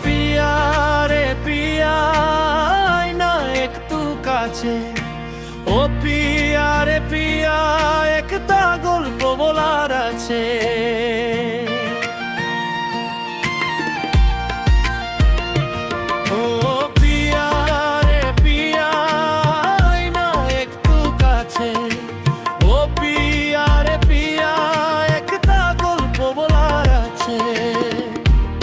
পিয়া রে পিয়া, আয় না একটু কাছে। ও পিয়া রে পিয়া, একটা গল্প বলার আছে। ও পিয়া রে পিয়া, আয় না একটু কাছে। ও পিয়া রে পিয়া, একটা গল্প বলার আছে।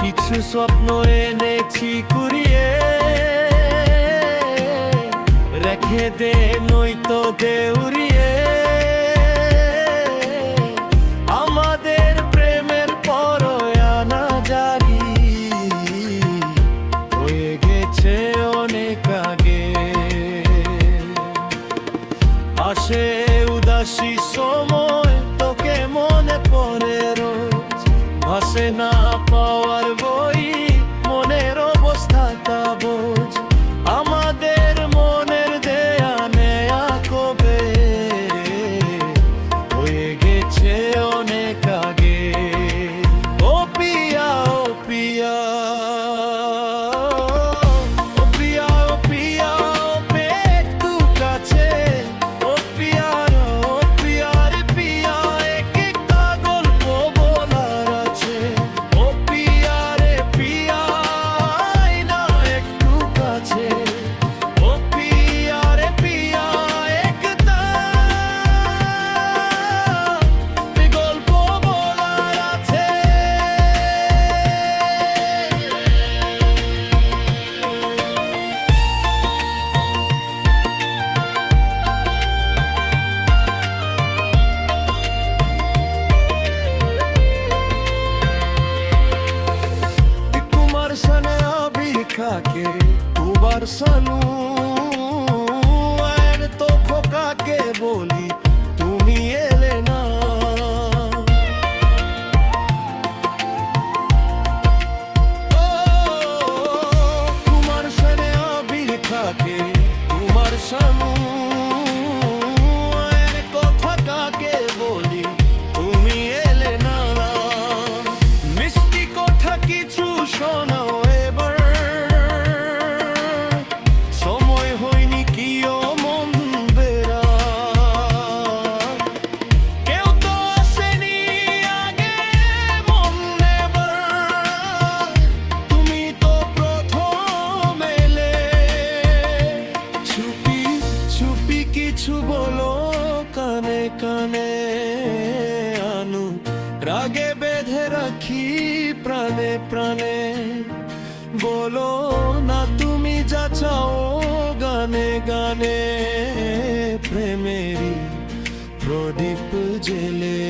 কিছু স্বপ্ন এনেছি কুড়িয়ে, রেখে দে নয়তো দে উড়িয়ে। আমাদের প্রেমের পরোয়ানা জারি হয়ে গেছে অনেক আগে। আসে উদাসী সময়, তোকে মনে পড়ে রোজ। ভাসে না পাওয়ার বই, মনের অবস্থাটা বোঝ। আমাদের মনের দেয়া নেয়া কবে হয়ে গেছে অনেক আগে। ও পিয়া ও পিয়া, ও পিয়া ও পিয়া, একটু কাছে। ও পিয়া ও পিয়া রে পিয়া, একটা গল্প বলার আছে। ও পিয়া রে পিয়া, আয় না একটু কাছে। ও পিয়া রে পিয়া, একটা গল্প বলার আছে। कुमार सने अभी खाके तू बरसानू, ऐन तो खोका के बोली তুমি এলে না। ও কুমার সনে अभी খাকে তোমার সানু, ऐन কথা কাকে বলি তুমি এলে না। মিষ্টি কথা কিছু শোনাও এবার, সময় হয়নি কি ও মন বেরা। কেউ তো আসেনি আগে মন নেবার, তুমি তো প্রথম এলে। চুপি চুপি কিছু বলো কানে কানে, আনু রাগে বেঁধে রাখি প্রাণে প্রাণে। বলো না তুমি যা চাও গানে গানে, প্রেমেরই প্রদীপ জেলে।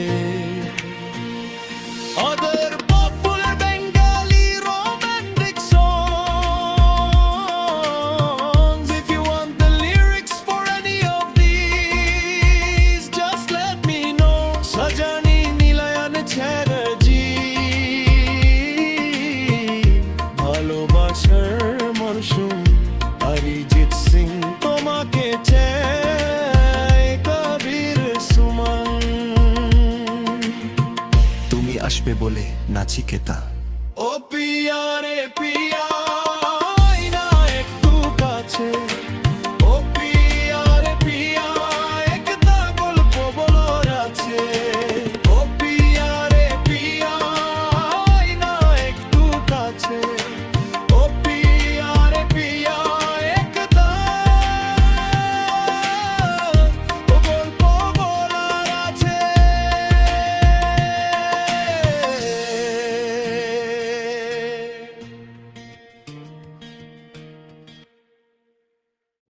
Other popular Bengali romantic songs, if you want the lyrics for any of these, just let me know. Sajani Nilayan Chatterjee, ভালোবাসার মরশুম অরিজিৎ সিং, তোমাকে চাই কবির সুমন। তুমি আসবে বলে নাচিকেতা।